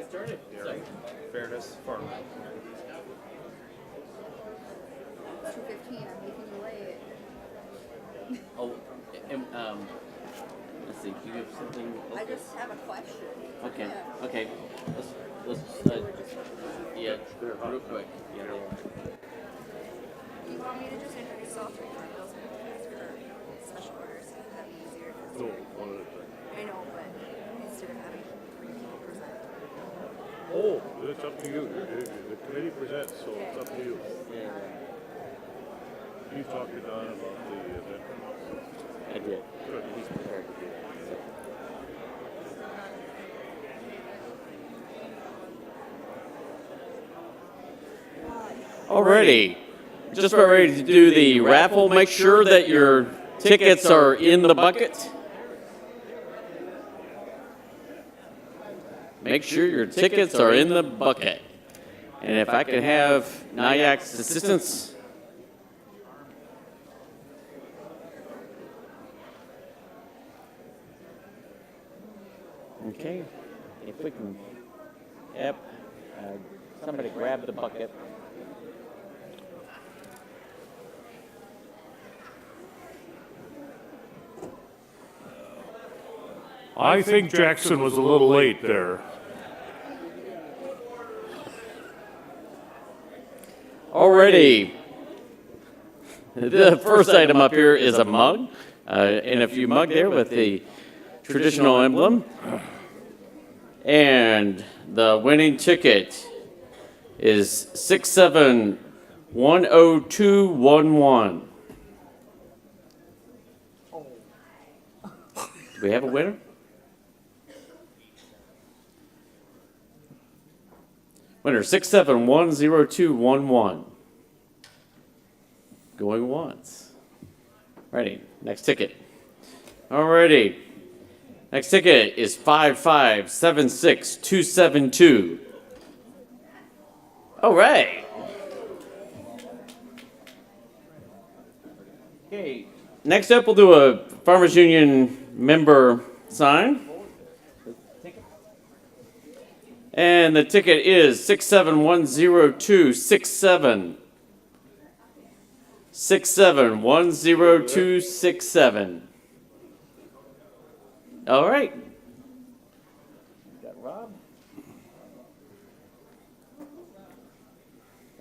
started. So. Fairness Farm. 2:15. I'm making you late. Oh, and, let's see. Do you have something? I just have a question. Okay. Yeah. Okay. Let's yeah, real quick. Yeah. Do you want me to just introduce all three card bills and ask for special orders? That'd be easier. No, one at a time. I know, but instead of having three people present. Oh, it's up to you. The committee presents, so it's up to you. Yeah. You talked to Don about the event. I did. Good. He's prepared to do that. So. Alrighty. Just about ready to do the raffle. Make sure that your tickets are in the bucket. Make sure your tickets are in the bucket. And if I could have NIAC's assistance. Okay. If we can, yep. Somebody grab the bucket. I think Jackson was a little late there. Alrighty. The first item up here is a mug, NFU mug there with the traditional emblem. And the winning ticket is 67-10211. Do we have a winner? Winner 67-10211. Going once. Ready. Next ticket. Alrighty. Next ticket is 5576272. All right. Okay. Next up, we'll do a Farmers Union member sign. And the ticket is 67-10267. 67-10267. All right. Got Rob.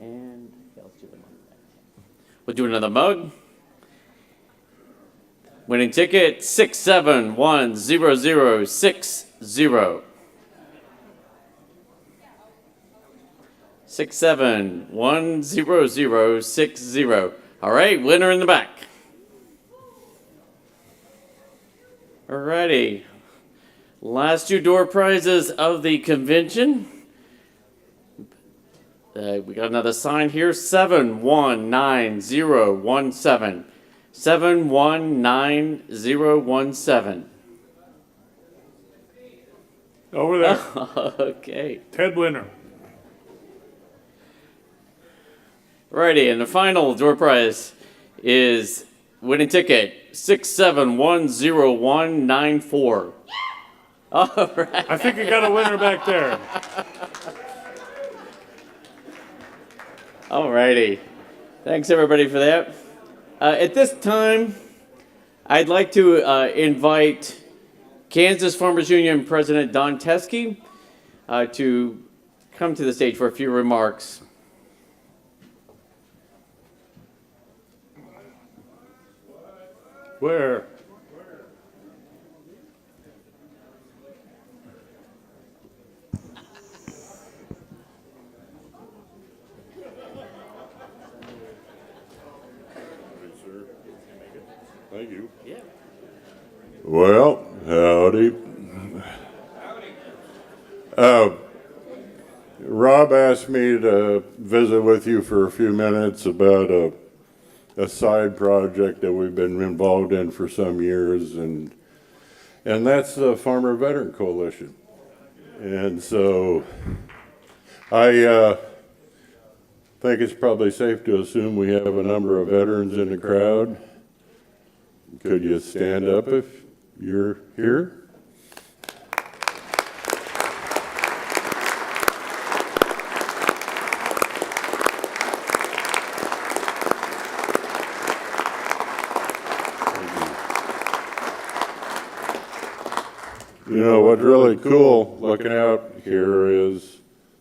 And let's do the mug. We'll do another mug. Winning ticket 67-10060. 67-10060. All right, winner in the back. All righty. Last two door prizes of the convention. We got another sign here, 719017. 719017. Over there. Okay. Ted Winner. Righty, and the final door prize is winning ticket 67-10194. All right. I think you got a winner back there. All righty. Thanks, everybody, for that. At this time, I'd like to invite Kansas Farmers Union President Don Teske to come to the stage for a few remarks. Where? Thank you. Yeah. Well, howdy. Rob asked me to visit with you for a few minutes about a side project that we've been involved in for some years, and that's the Farmer Veteran Coalition. And so I think it's probably safe to assume we have a number of veterans in the crowd. Could you stand up if you're here? You know, what's really cool looking out here is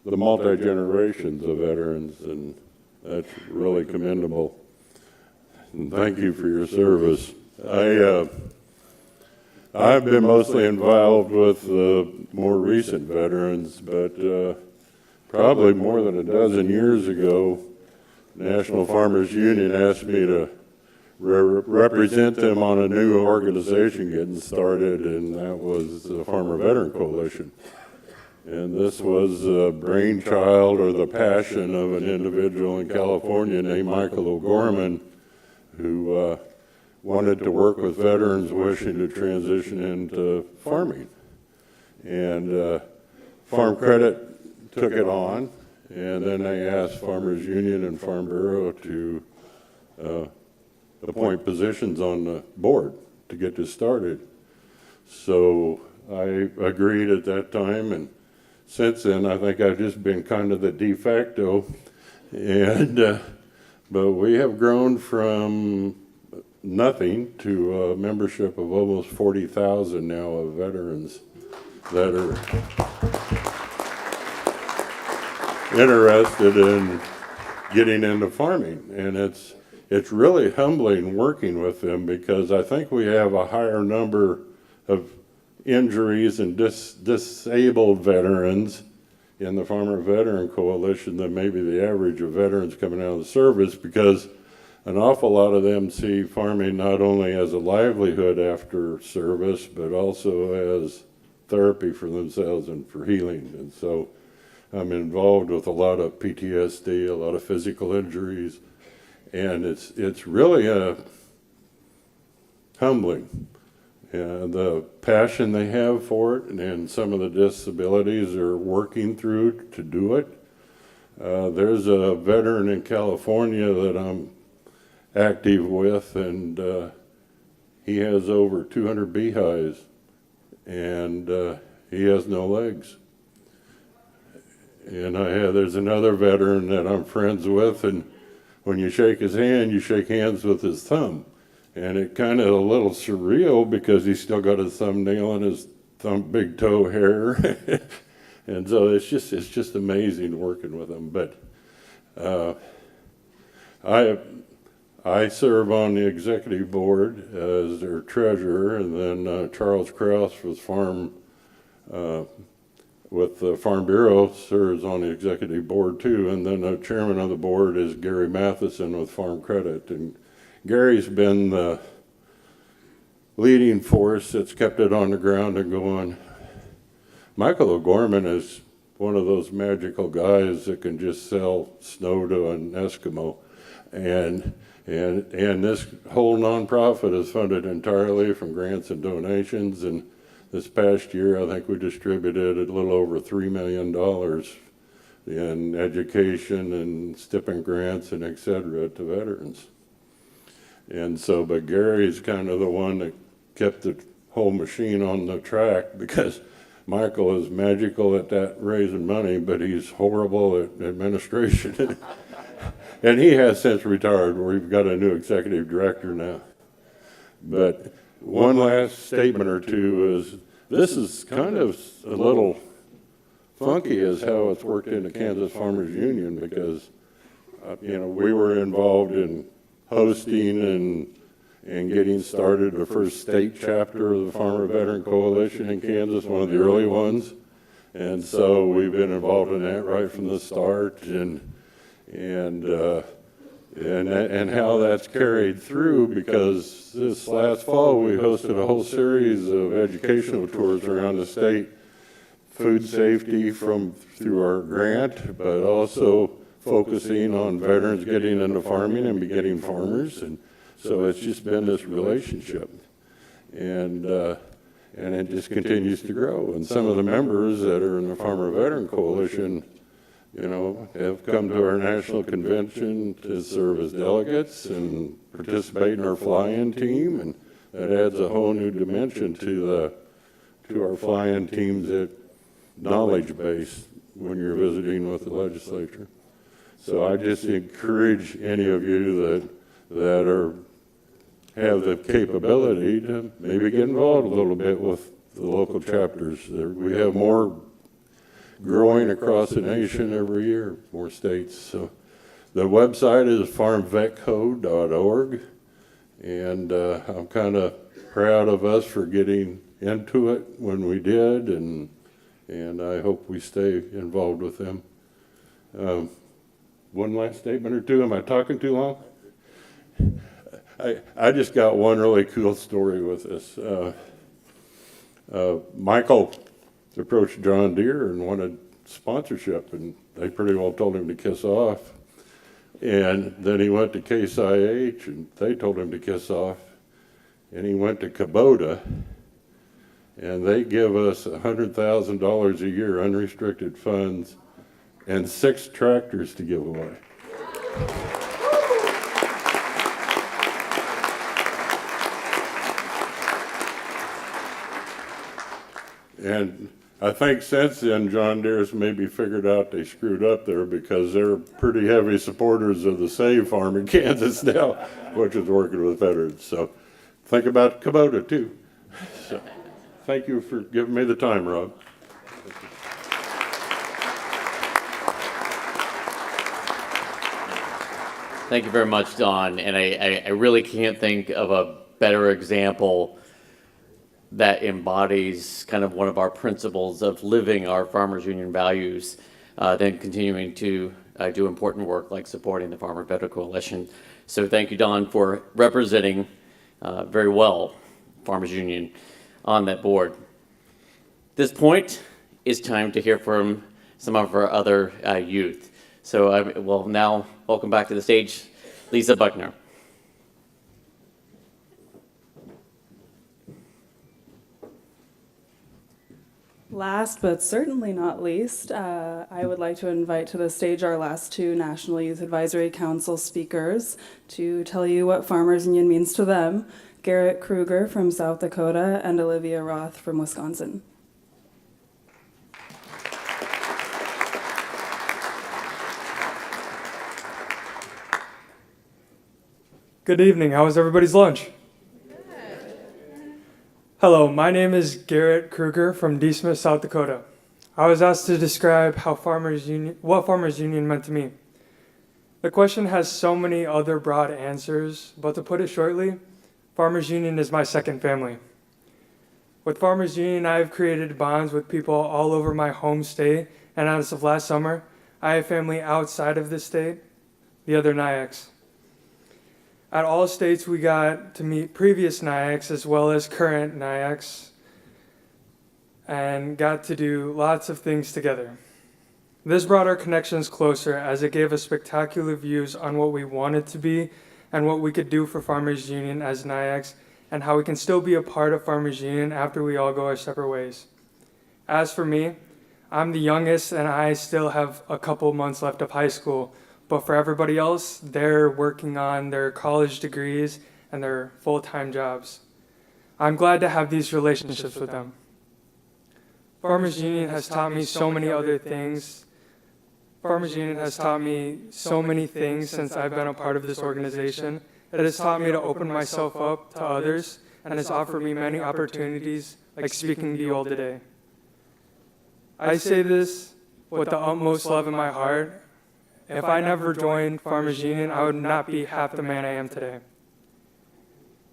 the multi-generations of veterans, and that's really commendable. And thank you for your service. I've been mostly involved with the more recent veterans, but probably more than a dozen years ago, National Farmers Union asked me to represent them on a new organization getting started, and that was the Farmer Veteran Coalition. And this was a brainchild or the passion of an individual in California named Michael O'Gorman, who wanted to work with veterans wishing to transition into farming. And Farm Credit took it on, and then they asked Farmers Union and Farm Bureau to appoint positions on the board to get this started. So I agreed at that time, and since then I think I've just been kind of the de facto. And but we have grown from nothing to a membership of almost 40,000 now of veterans that are interested in getting into farming. And it's really humbling working with them, because I think we have a higher number of injuries and disabled veterans in the Farmer Veteran Coalition than maybe the average of veterans coming out of the service, because an awful lot of them see farming not only as a livelihood after service, but also as therapy for themselves and for healing. And so I'm involved with a lot of PTSD, a lot of physical injuries, and it's really humbling. And the passion they have for it, and some of the disabilities they're working through to do it. There's a veteran in California that I'm active with, and he has over 200 beehives, and he has no legs. And there's another veteran that I'm friends with, and when you shake his hand, you shake hands with his thumb. And it kind of a little surreal, because he's still got his thumbnail and his big toe hair. And so it's just amazing working with him. But I serve on the executive board as their treasurer, and then Charles Krause with the Farm Bureau serves on the executive board too, and then the chairman of the board is Gary Matheson with Farm Credit. And Gary's been the leading force that's kept it on the ground and going. Michael O'Gorman is one of those magical guys that can just sell snow to an Eskimo, and this whole nonprofit is funded entirely from grants and donations. And this past year, I think we distributed a little over $3 million in education and stipend grants and et cetera to veterans. And so, but Gary's kind of the one that kept the whole machine on the track, because Michael is magical at that raising money, but he's horrible at administration. And he has since retired. We've got a new executive director now. But one last statement or two is, this is kind of a little funky as how it's worked in the Kansas Farmers Union, because we were involved in hosting and getting started the first state chapter of the Farmer Veteran Coalition in Kansas, one of the early ones. And so we've been involved in that right from the start, and how that's carried through, because this last fall we hosted a whole series of educational tours around the state, food safety through our grant, but also focusing on veterans getting into farming and beginning farmers. And so it's just been this relationship, and it just continues to grow. And some of the members that are in the Farmer Veteran Coalition, have come to our national convention to serve as delegates and participate in our fly-in team, and that adds a whole new dimension to our fly-in teams at knowledge base when you're visiting with the legislature. So I just encourage any of you that have the capability to maybe get involved a little bit with the local chapters. We have more growing across the nation every year, more states. So the website is farmvetco.org, and I'm kind of proud of us for getting into it when we did, and I hope we stay involved with them. One last statement or two. Am I talking too long? I just got one really cool story with this. Michael approached John Deere and wanted sponsorship, and they pretty well told him to kiss off. And then he went to Case IH, and they told him to kiss off. And he went to Kubota, and they give us $100,000 a year, unrestricted funds, and 6 tractors to give away. And I think since then, John Deere's maybe figured out they screwed up there, because they're pretty heavy supporters of the Save Farm in Kansas now, which is working with veterans. So think about Kubota too. So thank you for giving me the time, Rob. Thank you very much, Don. And I really can't think of a better example that embodies kind of one of our principles of living our Farmers Union values than continuing to do important work like supporting the Farmer Veteran Coalition. So thank you, Don, for representing very well Farmers Union on that board. At this point, it's time to hear from some of our other youth. So I will now welcome back to the stage Lisa Buckner. Last but certainly not least, I would like to invite to the stage our last 2 National Youth Advisory Council speakers to tell you what Farmers Union means to them, Garrett Kruger from South Dakota and Olivia Roth from Wisconsin. Good evening. How was everybody's lunch? Hello, my name is Garrett Kruger from D. Smith, South Dakota. I was asked to describe what Farmers Union meant to me. The question has so many other broad answers, but to put it shortly, Farmers Union is my second family. With Farmers Union, I have created bonds with people all over my home state, and as of last summer, I have family outside of the state, the other NIACs. At all states, we got to meet previous NIACs as well as current NIACs and got to do lots of things together. This brought our connections closer as it gave us spectacular views on what we wanted to be and what we could do for Farmers Union as NIACs and how we can still be a part of Farmers Union after we all go our separate ways. As for me, I'm the youngest and I still have a couple months left of high school. But for everybody else, they're working on their college degrees and their full-time jobs. I'm glad to have these relationships with them. Farmers Union has taught me so many other things. Farmers Union has taught me so many things since I've been a part of this organization. It has taught me to open myself up to others and has offered me many opportunities like speaking to you all today. I say this with the utmost love in my heart. If I never joined Farmers Union, I would not be half the man I am today.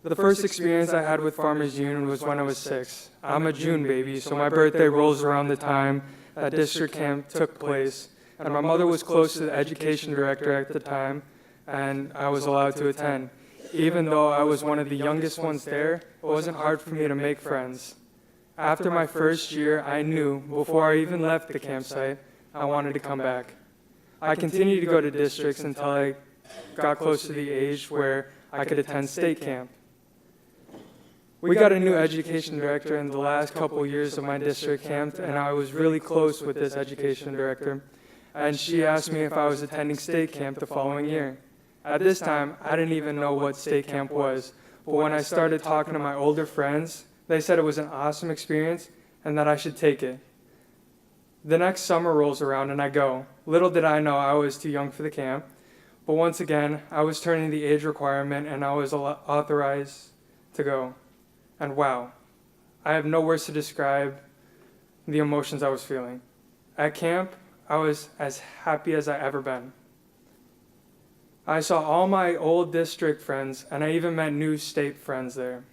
The first experience I had with Farmers Union was when I was 6. I'm a June baby, so my birthday rolls around the time that district camp took place. And my mother was close to the education director at the time, and I was allowed to attend. Even though I was one of the youngest ones there, it wasn't hard for me to make friends. After my first year, I knew, before I even left the campsite, I wanted to come back. I continued to go to districts until I got close to the age where I could attend state camp. We got a new education director in the last couple years of my district camp, and I was really close with this education director. And she asked me if I was attending state camp the following year. At this time, I didn't even know what state camp was, but when I started talking to my older friends, they said it was an awesome experience and that I should take it. The next summer rolls around and I go. Little did I know I was too young for the camp, but once again, I was turning the age requirement and I was authorized to go. And wow, I have no words to describe the emotions I was feeling. At camp, I was as happy as I ever been. I saw all my old district friends, and I even met new state friends there.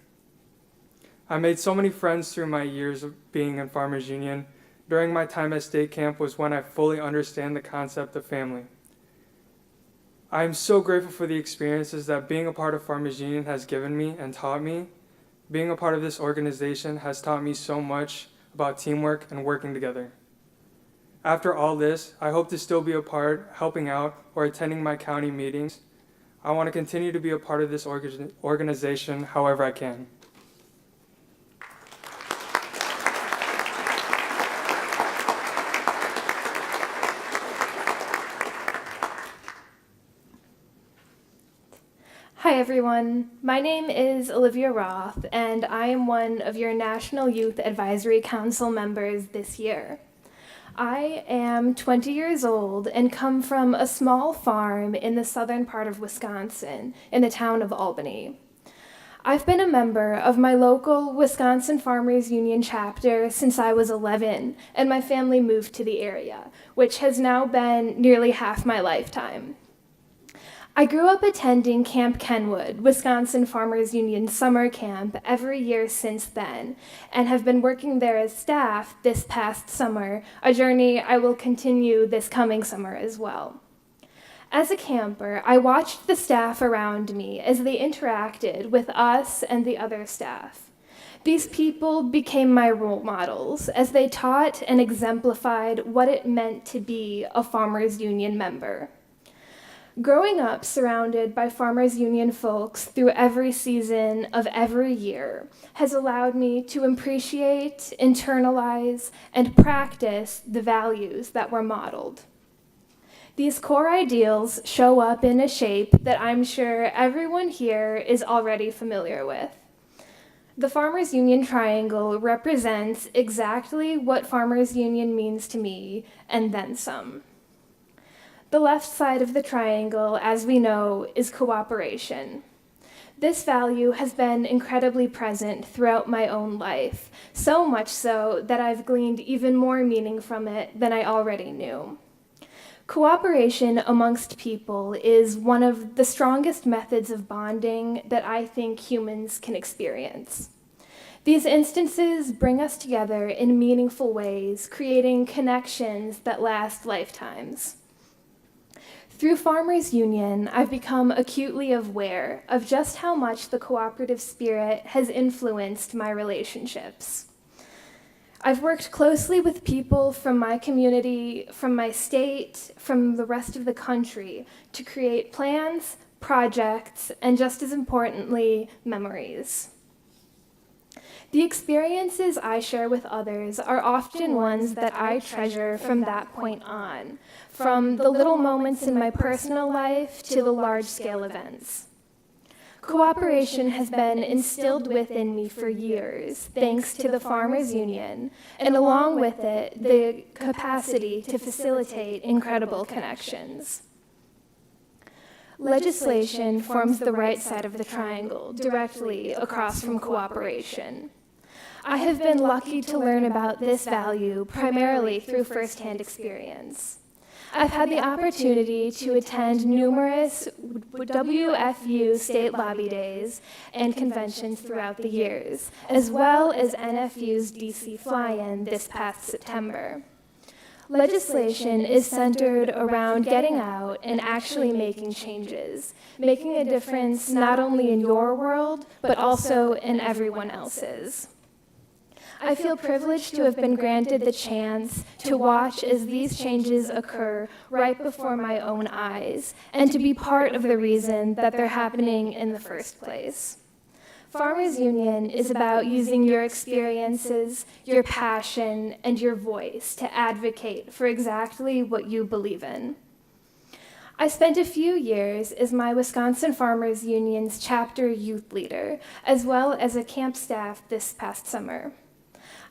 I made so many friends through my years of being in Farmers Union. During my time at state camp was when I fully understand the concept of family. I am so grateful for the experiences that being a part of Farmers Union has given me and taught me. Being a part of this organization has taught me so much about teamwork and working together. After all this, I hope to still be a part, helping out, or attending my county meetings. I want to continue to be a part of this organization however I can. Hi everyone, my name is Olivia Roth and I am one of your National Youth Advisory Council members this year. I am 20 years old and come from a small farm in the southern part of Wisconsin, in the town of Albany. I've been a member of my local Wisconsin Farmers Union chapter since I was 11 and my family moved to the area, which has now been nearly half my lifetime. I grew up attending Camp Kenwood, Wisconsin Farmers Union summer camp every year since then, and have been working there as staff this past summer, a journey I will continue this coming summer as well. As a camper, I watched the staff around me as they interacted with us and the other staff. These people became my role models as they taught and exemplified what it meant to be a Farmers Union member. Growing up surrounded by Farmers Union folks through every season of every year has allowed me to appreciate, internalize, and practice the values that were modeled. These core ideals show up in a shape that I'm sure everyone here is already familiar with. The Farmers Union Triangle represents exactly what Farmers Union means to me, and then some. The left side of the triangle, as we know, is cooperation. This value has been incredibly present throughout my own life, so much so that I've gleaned even more meaning from it than I already knew. Cooperation amongst people is one of the strongest methods of bonding that I think humans can experience. These instances bring us together in meaningful ways, creating connections that last lifetimes. Through Farmers Union, I've become acutely aware of just how much the cooperative spirit has influenced my relationships. I've worked closely with people from my community, from my state, from the rest of the country to create plans, projects, and just as importantly, memories. The experiences I share with others are often ones that I treasure from that point on, from the little moments in my personal life to the large-scale events. Cooperation has been instilled within me for years, thanks to the Farmers Union, and along with it, the capacity to facilitate incredible connections. Legislation forms the right side of the triangle, directly across from cooperation. I have been lucky to learn about this value primarily through firsthand experience. I've had the opportunity to attend numerous WFU state lobby days and conventions throughout the years, as well as NFU's DC fly-in this past September. Legislation is centered around getting out and actually making changes, making a difference not only in your world, but also in everyone else's. I feel privileged to have been granted the chance to watch as these changes occur right before my own eyes, and to be part of the reason that they're happening in the first place. Farmers Union is about using your experiences, your passion, and your voice to advocate for exactly what you believe in. I spent a few years as my Wisconsin Farmers Union's chapter youth leader, as well as a camp staff this past summer.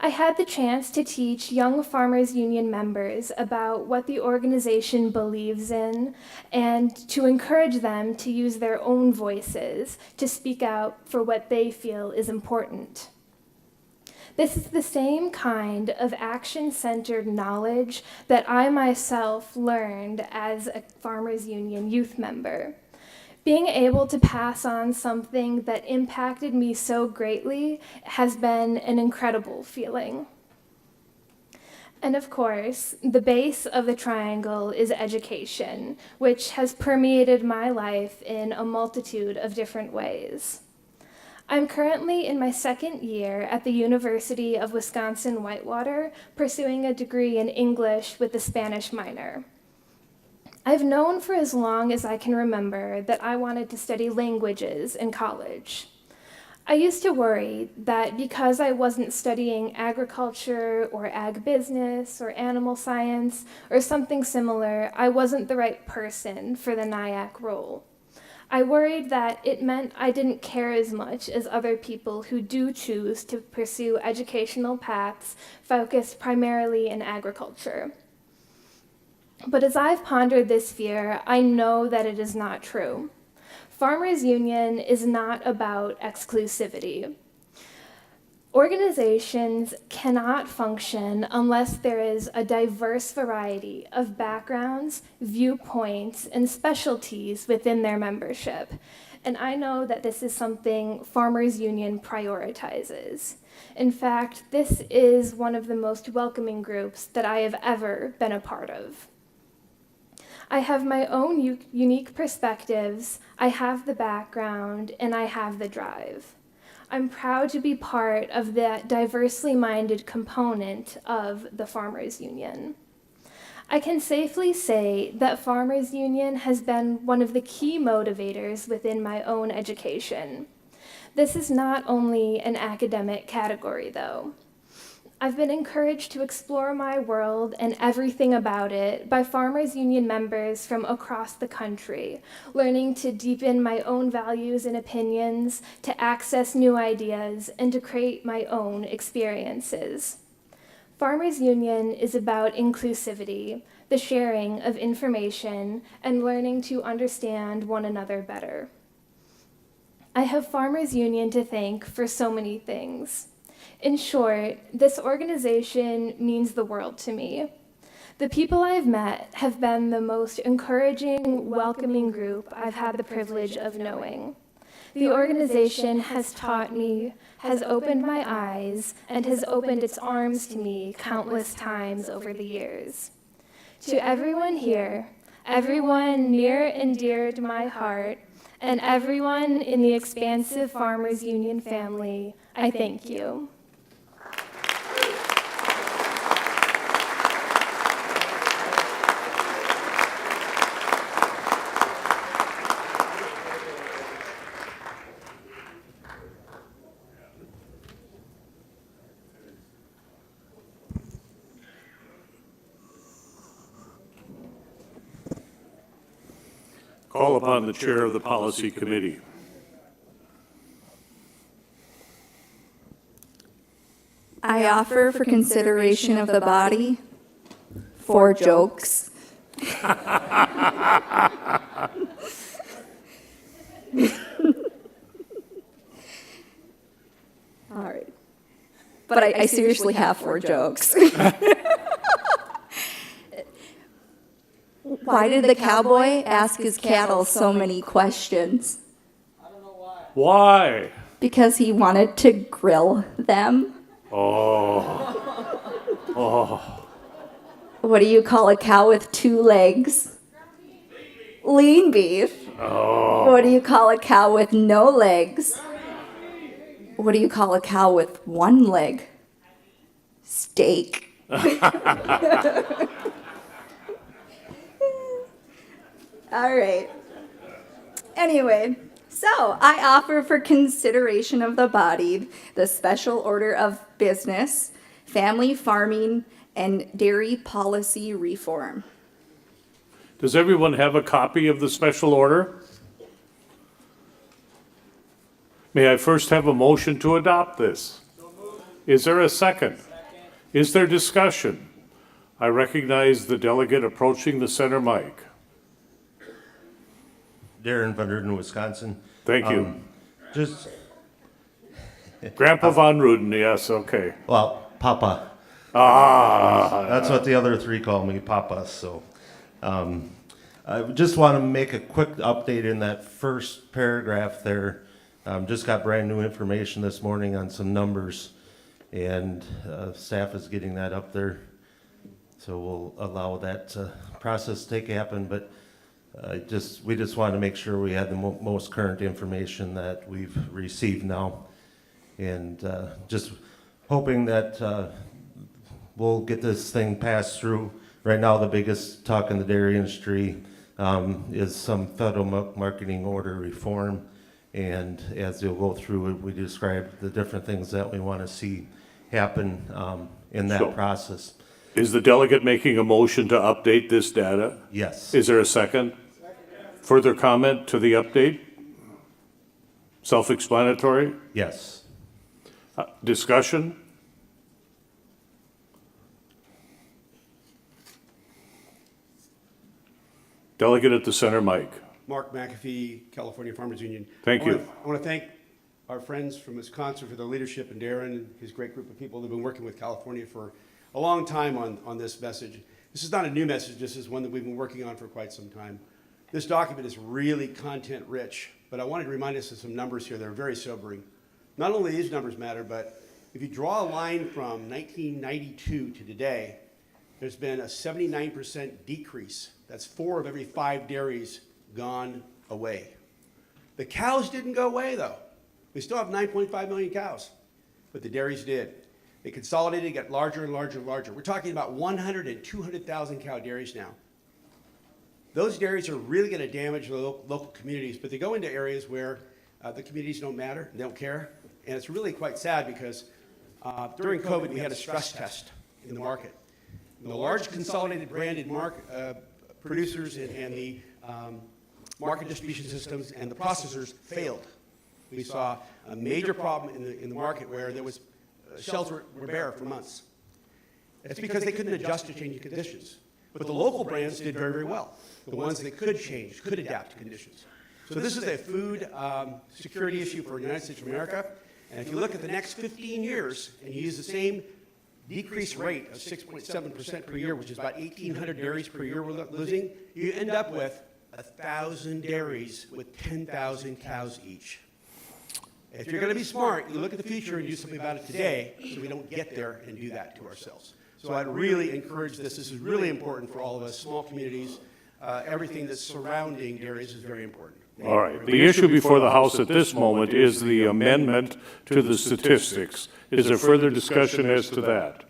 I had the chance to teach young Farmers Union members about what the organization believes in and to encourage them to use their own voices to speak out for what they feel is important. This is the same kind of action-centered knowledge that I myself learned as a Farmers Union youth member. Being able to pass on something that impacted me so greatly has been an incredible feeling. And of course, the base of the triangle is education, which has permeated my life in a multitude of different ways. I'm currently in my second year at the University of Wisconsin-Whitewater, pursuing a degree in English with a Spanish minor. I've known for as long as I can remember that I wanted to study languages in college. I used to worry that because I wasn't studying agriculture or ag business or animal science or something similar, I wasn't the right person for the NIAC role. I worried that it meant I didn't care as much as other people who do choose to pursue educational paths focused primarily in agriculture. But as I've pondered this fear, I know that it is not true. Farmers Union is not about exclusivity. Organizations cannot function unless there is a diverse variety of backgrounds, viewpoints, and specialties within their membership. And I know that this is something Farmers Union prioritizes. In fact, this is one of the most welcoming groups that I have ever been a part of. I have my own unique perspectives, I have the background, and I have the drive. I'm proud to be part of that diversely minded component of the Farmers Union. I can safely say that Farmers Union has been one of the key motivators within my own education. This is not only an academic category, though. I've been encouraged to explore my world and everything about it by Farmers Union members from across the country, learning to deepen my own values and opinions, to access new ideas, and to create my own experiences. Farmers Union is about inclusivity, the sharing of information, and learning to understand one another better. I have Farmers Union to thank for so many things. In short, this organization means the world to me. The people I've met have been the most encouraging, welcoming group I've had the privilege of knowing. The organization has taught me, has opened my eyes, and has opened its arms to me countless times over the years. To everyone here, everyone near and dear to my heart, and everyone in the expansive Farmers Union family, I thank you. Call upon the chair of the policy committee. I offer for consideration of the body 4 jokes. All right. But I seriously have 4 jokes. Why did the cowboy ask his cattle so many questions? Why? Because he wanted to grill them. Oh. What do you call a cow with 2 legs? Lean beef. Oh. What do you call a cow with no legs? What do you call a cow with 1 leg? Steak. All right. Anyway, so I offer for consideration of the body the Special Order of Business, Family Farming, and Dairy Policy Reform. Does everyone have a copy of the special order? May I first have a motion to adopt this? Is there a second? Is there discussion? I recognize the delegate approaching the center mic. Darren Van Derden, Wisconsin. Thank you. Just Grandpa Von Ruden, yes, okay. Well, Papa. Ah, That's what the other three call me, Papa. So I just want to make a quick update in that first paragraph there. Just got brand new information this morning on some numbers, and staff is getting that up there. So we'll allow that process to happen, but we just wanted to make sure we had the most current information that we've received now. And just hoping that we'll get this thing passed through. Right now, the biggest talk in the dairy industry is some federal marketing order reform. And as you'll go through it, we describe the different things that we want to see happen in that Sure. process. is the delegate making a motion to update this data? Yes. Is there a second? Further comment to the update? Self-explanatory? Yes. Discussion? Delegate at the center mic. Mark McAfee, California Farmers Union. Thank you. I want to thank our friends from Wisconsin for their leadership, and Darren and his great group of people that have been working with California for a long time on this message. This is not a new message. This is one that we've been working on for quite some time. This document is really content rich, but I wanted to remind us of some numbers here that are very sobering. Not only these numbers matter, but if you draw a line from 1992 to today, there's been a 79% decrease. That's 4 of every 5 dairies gone away. The cows didn't go away, though. We still have 9.5 million cows, but the dairies did. They consolidated, got larger and larger and larger. We're talking about 100 and 200,000 cow dairies now. Those dairies are really going to damage the local communities, but they go into areas where the communities don't matter, they don't care, and it's really quite sad because during COVID we had a stress test in the market. The large consolidated branded producers and the market distribution systems and the processors failed. We saw a major problem in the market where there was shelves were bare for months. It's because they couldn't adjust to changing conditions. But the local brands did very, very well. The ones that could change, could adapt to conditions. So this is a food security issue for the United States of America. And if you look at the next 15 years and you use the same decrease rate of 6.7% per year, which is about 1,800 dairies per year we're losing, you end up with 1,000 dairies with 10,000 cows each. If you're going to be smart, you look at the future and do something about it today so we don't get there and do that to ourselves. So I'd really encourage this. This is really important for all of us, small communities. Everything that's surrounding dairies is very important. All right. The issue before the House at this moment is the amendment to the statistics. Is there further discussion as to that?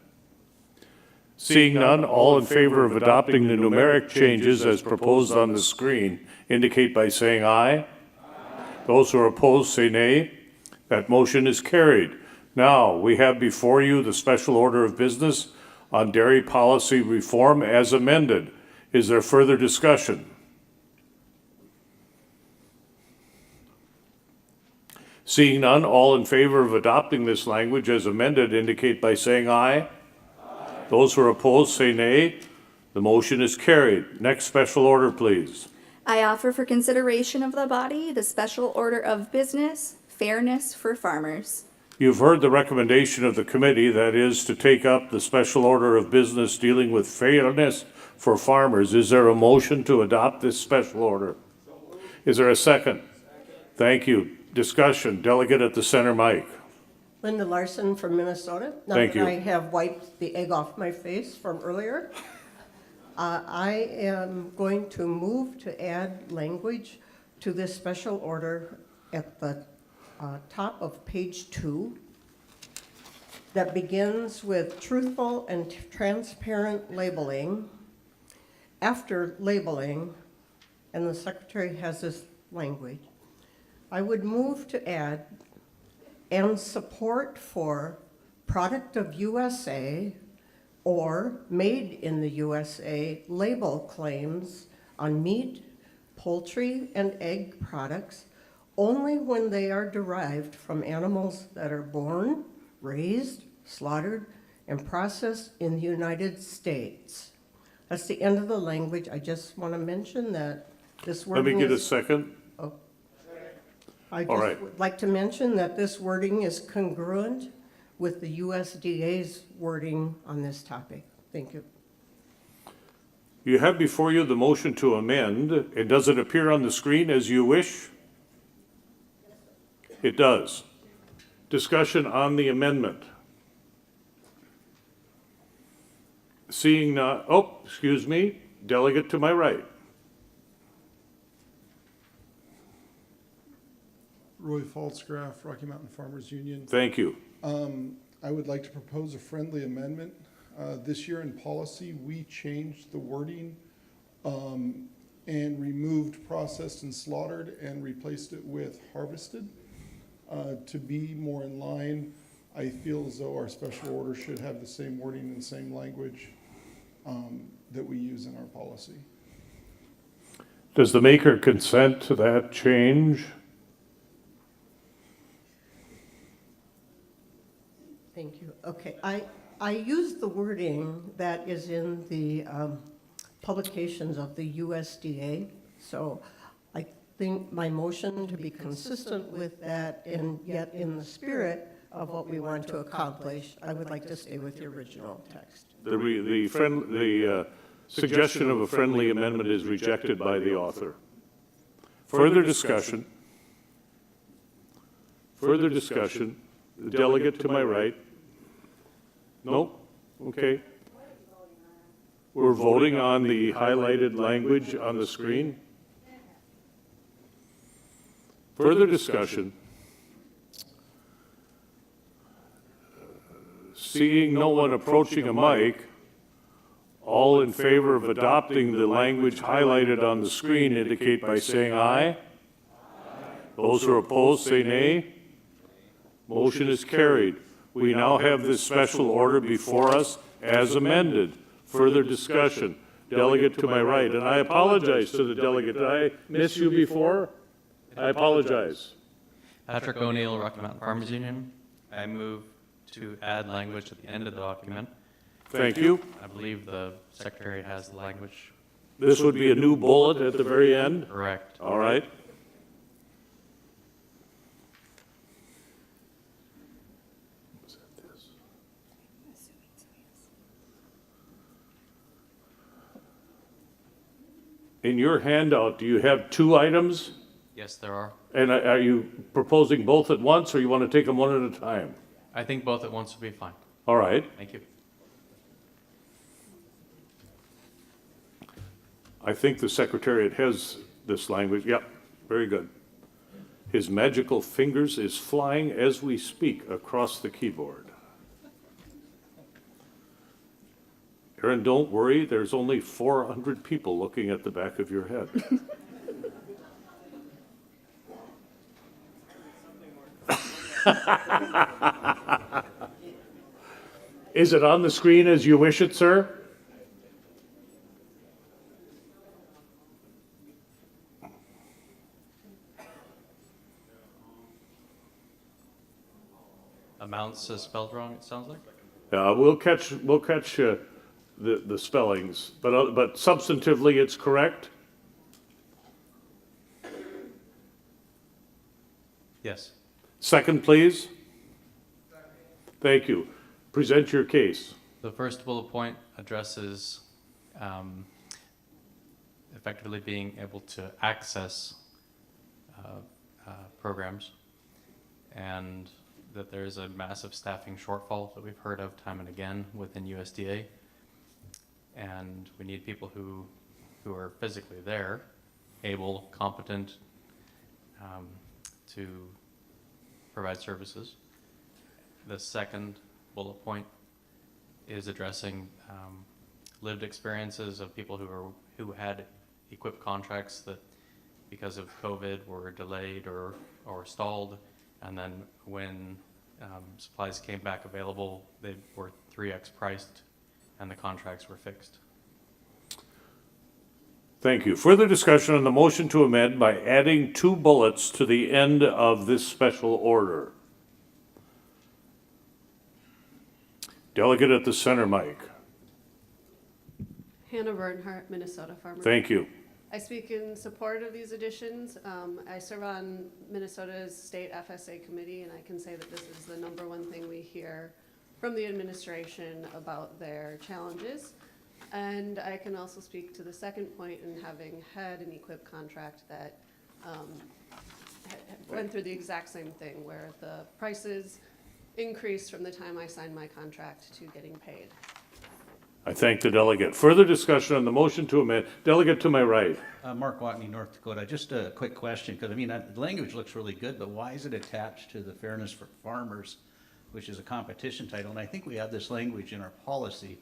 Seeing none, all in favor of adopting the numeric changes as proposed on the screen indicate by saying aye. Those who are opposed say nay. That motion is carried. Now, we have before you the special order of business on dairy policy reform as amended. Is there further discussion? Seeing none, all in favor of adopting this language as amended indicate by saying aye. Aye. Those who are opposed say nay. The motion is carried. Next special order, please. I offer for consideration of the body the special order of business, fairness for farmers. You've heard the recommendation of the committee, that is, to take up the special order of business dealing with fairness for farmers. Is there a motion to adopt this special order? Is there a second? Thank you. Discussion. Delegate at the center mic. Linda Larson from Minnesota. Now Thank that you. I have wiped the egg off my face from earlier. I am going to move to add language to this special order at the top of page 2 that begins with truthful and transparent labeling. After labeling, and the secretary has this language, I would move to add, and support for product of USA or made in the USA label claims on meat, poultry, and egg products only when they are derived from animals that are born, raised, slaughtered, and processed in the United States. That's the end of the language. I just want to mention that this word Let me get a second. Oh. I All just right. would like to mention that this wording is congruent with the USDA's wording on this topic. Thank you. You have before you the motion to amend, and does it appear on the screen as you wish? It does. Discussion on the amendment. Seeing none, oh, excuse me, delegate to my right. Roy Falsgraf, Rocky Mountain Farmers Union. Thank you. I would like to propose a friendly amendment. This year in policy, we changed the wording and removed processed and slaughtered and replaced it with harvested. To be more in line, I feel as though our special order should have the same wording and same language that we use in our policy. Does the maker consent to that change? Thank you. Okay, I used the wording that is in the publications of the USDA, so I think my motion to be consistent with that and yet in the spirit of what we want to accomplish, I would like to stay with the original text. The suggestion of a friendly amendment is rejected by the author. Further discussion. Further discussion. The delegate to my right. No? Okay. We're voting on the highlighted language on the screen. Further discussion. Seeing no one approaching a mic, all in favor of adopting the language highlighted on the screen indicate by saying aye. Those who are opposed say nay. Motion is carried. We now have this special order before us as amended. Further discussion. Delegate to my right, and I apologize to the delegate. Did I miss you before? I apologize. Patrick O'Neill, Rocky Mountain Farmers Union. I move to add language at the end of the document. Thank you. I believe the secretary has the language. This would be a new bullet at the very end? Correct. All right. In your handout, do you have two items? Yes, there are. And are you proposing both at once, or you want to take them one at a time? I think both at once would be fine. All right. Thank you. I think the Secretariat has this language. Yep, very good. His magical fingers is flying as we speak across the keyboard. Aaron, don't worry, there's only 400 people looking at the back of your head. Is it on the screen as you wish it, sir? Amounts is spelled wrong, it sounds like? We'll catch the spellings, but substantively it's correct? Yes. Second, please. Thank you. Present your case. The first bullet point addresses effectively being able to access programs, and that there is a massive staffing shortfall that we've heard of time and again within USDA. And we need people who are physically there, able, competent to provide services. The second bullet point is addressing lived experiences of people who had equipped contracts that, because of COVID, were delayed or stalled, and then when supplies came back available, they were 3x priced, and the contracts were fixed. Thank you. Further discussion on the motion to amend by adding 2 bullets to the end of this special order. Delegate at the center mic. Hannah Bernhardt, Minnesota Farmer. Thank you. I speak in support of these additions. I serve on Minnesota's state FSA committee, and I can say that this is the #1 thing we hear from the administration about their challenges. And I can also speak to the second point in having had an EQIP contract that went through the exact same thing, where the prices increased from the time I signed my contract to getting paid. I thank the delegate. Further discussion on the motion to amend. Delegate to my right. Mark Watney, North Dakota. Just a quick question, because I mean, the language looks really good, but why is it attached to the Fairness for Farmers, which is a competition title? And I think we have this language in our policy,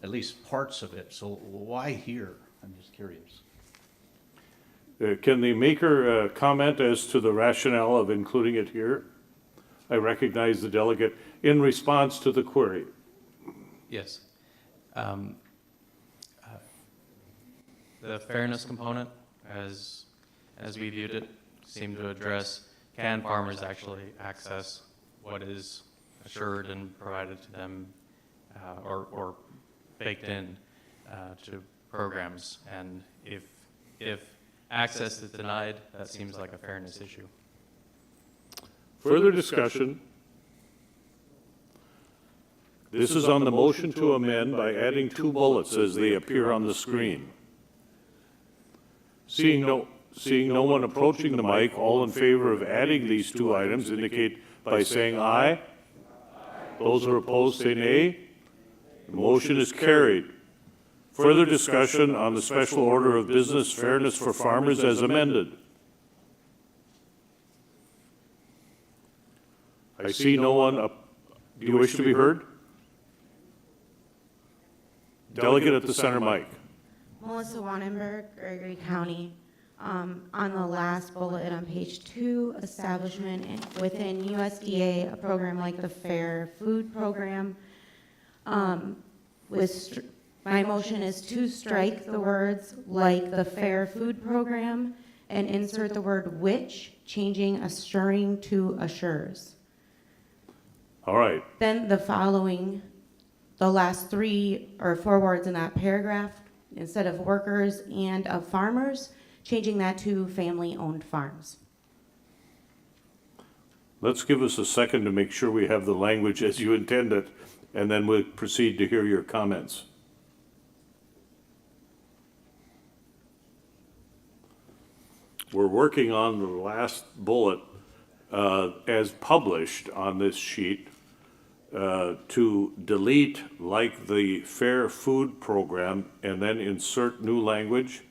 at least parts of it. So why here? I'm just curious. Can the maker comment as to the rationale of including it here? I recognize the delegate in response to the query. Yes. The fairness component, as we viewed it, seemed to address, can farmers actually access what is assured and provided to them, or baked in to programs? And if access is denied, that seems like a fairness issue. Further discussion. This is on the motion to amend by adding 2 bullets as they appear on the screen. Seeing no one approaching the mic, all in favor of adding these 2 items indicate by saying aye. Those who are opposed say nay. The motion is carried. Further discussion on the special order of business fairness for farmers as amended. I see no one up. Do you wish to be heard? Delegate at the center mic. Melissa Wannenberg, Gregory County. On the last bullet on page 2, establishment within USDA, a program like the Fair Food Program. My motion is to strike the words like the Fair Food Program and insert the word which, changing assuring to assures. All right. Then the last 3 or 4 words in that paragraph, instead of workers and of farmers, changing that to family-owned farms. Let's give us a second to make sure we have the language as you intended, and then we'll proceed to hear your comments. We're working on the last bullet as published on this sheet to delete like the Fair Food Program and then insert new language,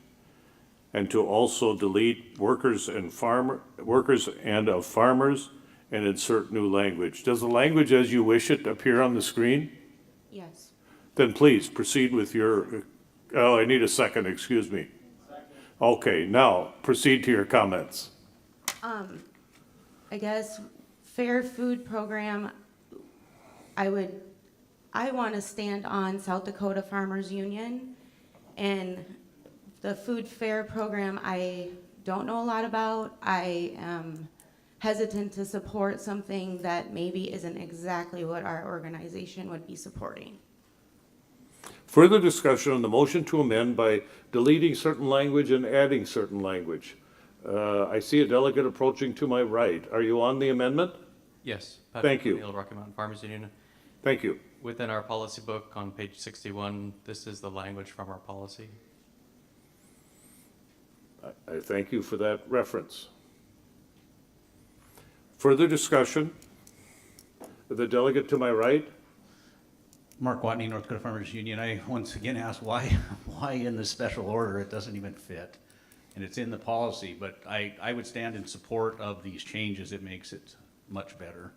and to also delete workers and of farmers and insert new language. Does the language as you wish it appear on the screen? Yes. Then please proceed with your, I need a second, excuse me. Okay, now proceed to your comments. I guess Fair Food Program, I want to stand on South Dakota Farmers Union, and the Food Fair Program I don't know a lot about. I am hesitant to support something that maybe isn't exactly what our organization would be supporting. Further discussion on the motion to amend by deleting certain language and adding certain language. I see a delegate approaching to my right. Are you on the amendment? Yes. Thank you. Rocky Mountain Farmers Union. Thank you. Within our policy book on page 61, this is the language from our policy. I thank you for that reference. Further discussion? The delegate to my right. Mark Watney, North Dakota Farmers Union. I once again ask why in the special order it doesn't even fit. And it's in the policy, but I would stand in support of these changes. It makes it much better.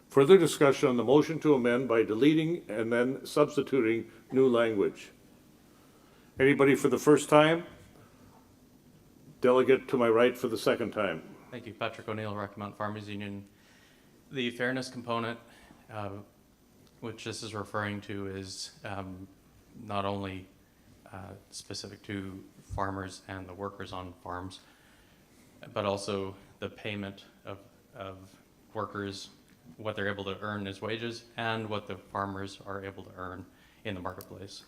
Further discussion on the motion to amend by deleting and then substituting new language. Anybody for the first time? Delegate to my right for the second time. Thank you. Patrick O'Neill, Rocky Mountain Farmers Union. The fairness component, which this is referring to, is not only specific to farmers and the workers on farms, but also the payment of workers, what they're able to earn as wages, and what the farmers are able to earn in the marketplace.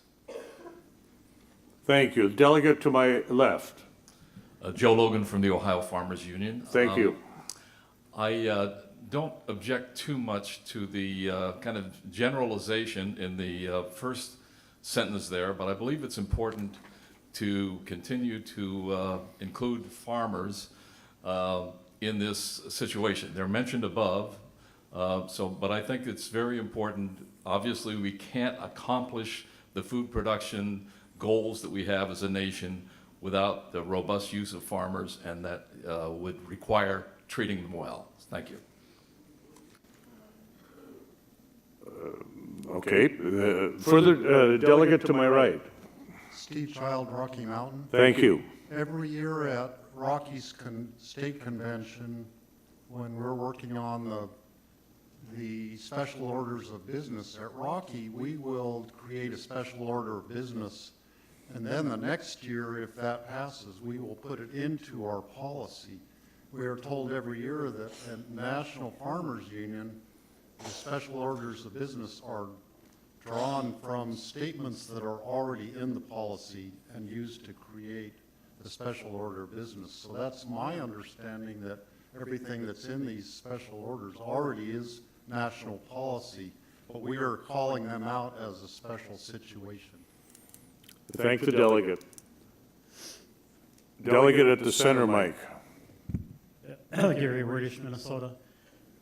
Thank you. Delegate to my left. Joe Logan from the Ohio Farmers Union. Thank you. I don't object too much to the kind of generalization in the first sentence there, but I believe it's important to continue to include farmers in this situation. They're mentioned above, but I think it's very important. Obviously, we can't accomplish the food production goals that we have as a nation without the robust use of farmers, and that would require treating them well. Thank you. Okay. Further, delegate to my right. Steve Child, Rocky Mountain. Thank you. Every year at Rocky's state convention, when we're working on the special orders of business at Rocky, we will create a special order of business. And then the next year, if that passes, we will put it into our policy. We are told every year that at National Farmers Union, the special orders of business are drawn from statements that are already in the policy and used to create the special order of business. So that's my understanding, that everything that's in these special orders already is national policy, but we are calling them out as a special situation. Thank the delegate. Delegate at the center mic. Gary Wordish, Minnesota.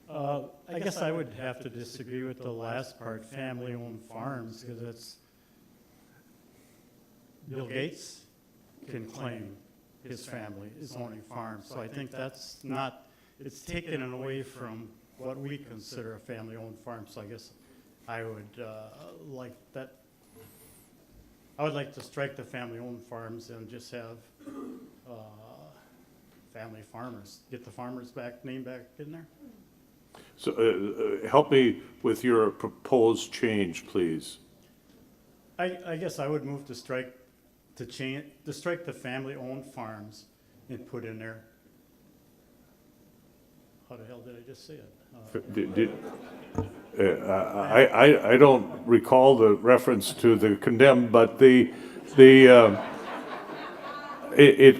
I guess I would have to disagree with the last part, family-owned farms, because it's Bill Gates can claim his family is owning farms. So I think that's not, it's taken away from what we consider a family-owned farm. So I guess I would like that. I would like to strike the family-owned farms and just have family farmers. Get the farmers name back in there. So help me with your proposed change, please. I guess I would move to strike the family-owned farms and put in there. How the hell did I just say it? I don't recall the reference to the condemned, but it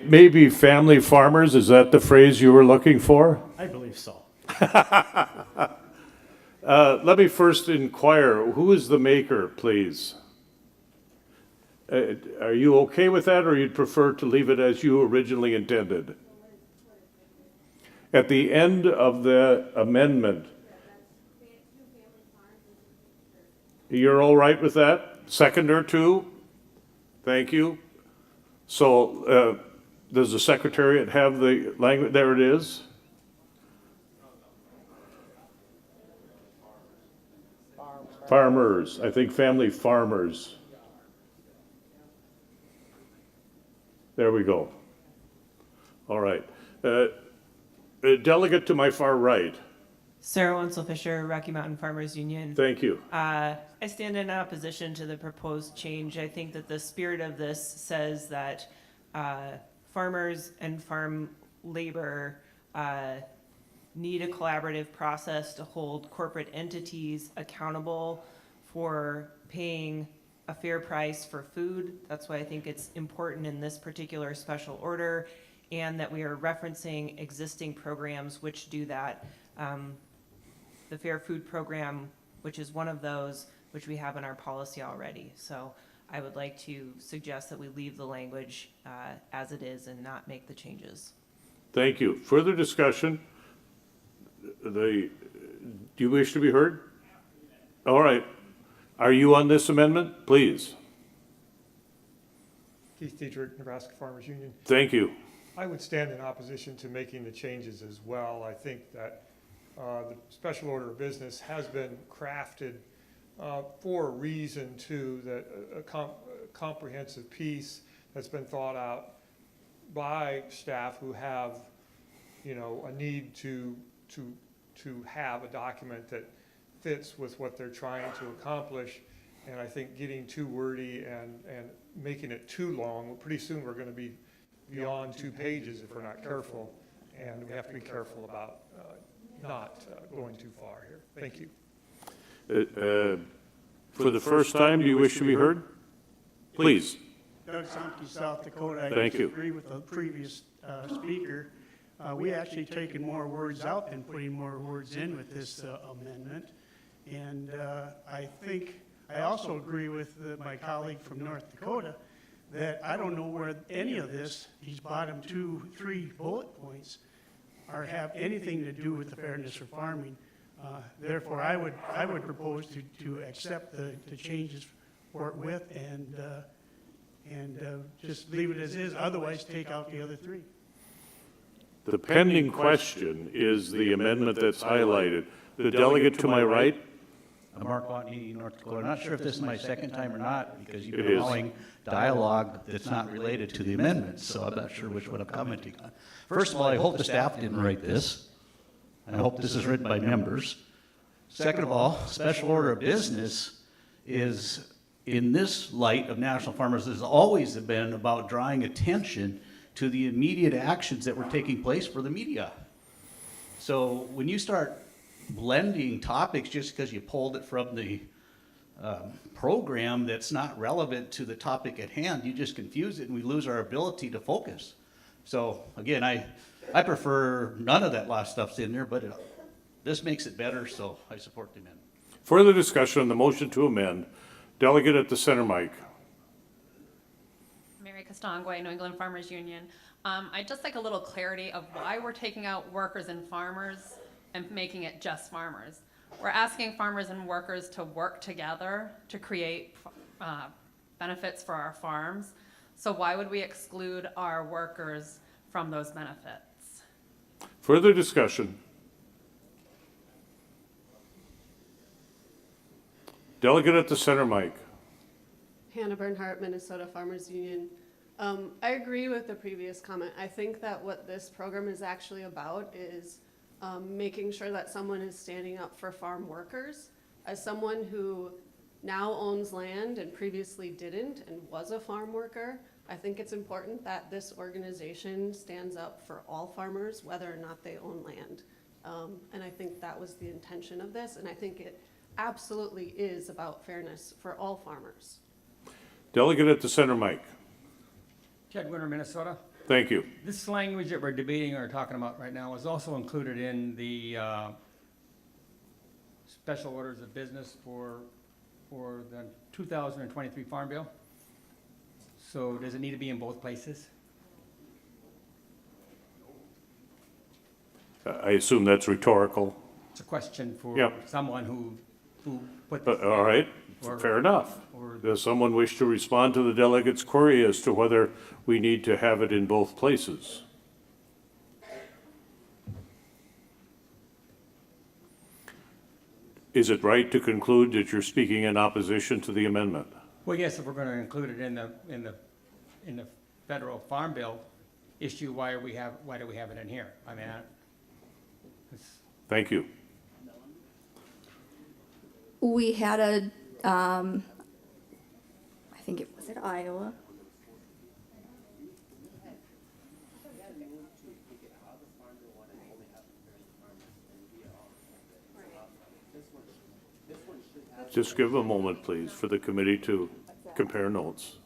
may be family farmers. Is that the phrase you were looking for? I believe so. Let me first inquire, who is the maker, please? Are you okay with that, or you'd prefer to leave it as you originally intended? At the end of the amendment, you're all right with that? Second or two? Thank you. So does the Secretariat have the language? There it is. Farmers, I think family farmers. There we go. All right. Delegate to my far right. Sarah Wenzel Fisher, Rocky Mountain Farmers Union. Thank you. I stand in opposition to the proposed change. I think that the spirit of this says that farmers and farm labor need a collaborative process to hold corporate entities accountable for paying a fair price for food. That's why I think it's important in this particular special order, and that we are referencing existing programs which do that. The Fair Food Program, which is one of those, which we have in our policy already. So I would like to suggest that we leave the language as it is and not make the changes. Thank you. Further discussion? Do you wish to be heard? All right. Are you on this amendment? Please. Keith Dietrich, Nebraska Farmers Union. Thank you. I would stand in opposition to making the changes as well. I think that the special order of business has been crafted for a reason too, that a comprehensive piece that's been thought out by staff who have, a need to have a document that fits with what they're trying to accomplish. And I think getting too wordy and making it too long, pretty soon we're going to be beyond 2 pages if we're not careful. And we have to be careful about not going too far here. Thank you. For the first time, do you wish to be heard? Please. Doug Sumke, South Dakota. I Thank you. agree with the previous speaker. We actually taken more words out than putting more words in with this amendment. And I think I also agree with my colleague from North Dakota that I don't know where any of this, these bottom 2, 3 bullet points, have anything to do with the fairness for farming. Therefore, I would propose to accept the changes forthwith and just leave it as is. Otherwise, take out the other 3. The pending question is the amendment that's highlighted. The delegate to my right? Mark Watney, North Dakota. I'm not sure if this is my second time or not, because you've It been is. allowing dialogue that's not related to the amendments, so I'm not sure which one I'm commenting on. First of all, I hope the staff didn't write this. I hope this is written by members. Second of all, special order of business is, in this light of National Farmers, has always been about drawing attention to the immediate actions that were taking place for the media. So when you start blending topics just because you pulled it from the program that's not relevant to the topic at hand, you just confuse it and we lose our ability to focus. So again, I prefer none of that last stuff's in there, but this makes it better, so I support the amendment. Further discussion on the motion to amend. Delegate at the center mic. Mary Costangway, New England Farmers Union. I'd just like a little clarity of why we're taking out workers and farmers and making it just farmers. We're asking farmers and workers to work together to create benefits for our farms. So why would we exclude our workers from those benefits? Further discussion. Delegate at the center mic. Hannah Bernhardt, Minnesota Farmers Union. I agree with the previous comment. I think that what this program is actually about is making sure that someone is standing up for farm workers. As someone who now owns land and previously didn't and was a farm worker, I think it's important that this organization stands up for all farmers, whether or not they own land. And I think that was the intention of this, and I think it absolutely is about fairness for all farmers. Delegate at the center mic. Ted Winter, Minnesota. Thank you. This language that we're debating or talking about right now is also included in the special orders of business for the 2023 Farm Bill. So does it need to be in both places? I assume that's rhetorical. It's a question for Yep. someone who put this All right, or- fair enough. or- Does someone wish to respond to the delegate's query as to whether we need to have it in both places? Is it right to conclude that you're speaking in opposition to the amendment? Well, yes, if we're going to include it in the federal Farm Bill issue, why do we have it in here? I mean, Thank you. We had a, I think it was at Iowa. Just give a moment, please, for the committee to compare notes.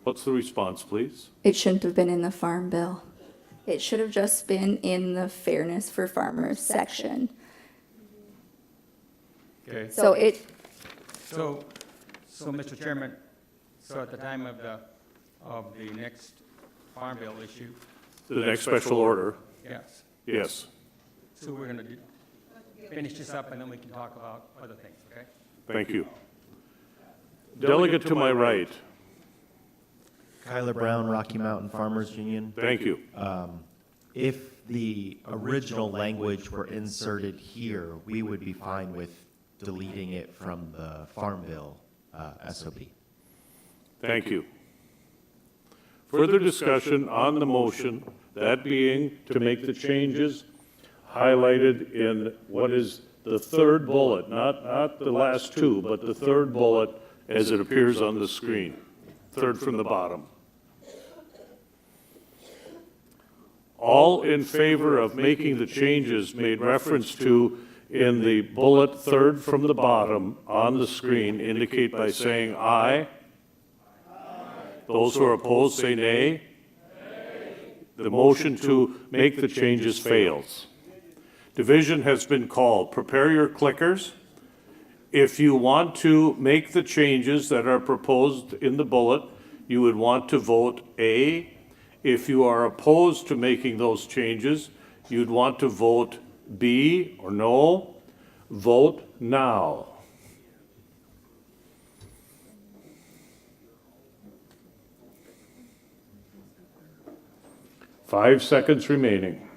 What's the response, please? It shouldn't have been in the Farm Bill. It should have just been in the Fairness for Farmers section. okay. So So, Mr. Chairman, so at the time of the next Farm Bill issue. The next special order? Yes. Yes. So we're going to finish this up and then we can talk about other things, okay? Thank you. Delegate to my right. Kyler Brown, Rocky Mountain Farmers Union. Thank you. If the original language were inserted here, we would be fine with deleting it from the Farm Bill SOP. Thank you. Further discussion on the motion, that being to make the changes highlighted in what is the third bullet, not the last two, but the third bullet as it appears on the screen, third from the bottom. All in favor of making the changes made reference to in the bullet third from the bottom on the screen indicate by saying aye. Those who are opposed say nay. The motion to make the changes fails. Division has been called. Prepare your clickers. If you want to make the changes that are proposed in the bullet, you would want to vote A. If you are opposed to making those changes, you'd want to vote B or no. Vote now. Five seconds remaining.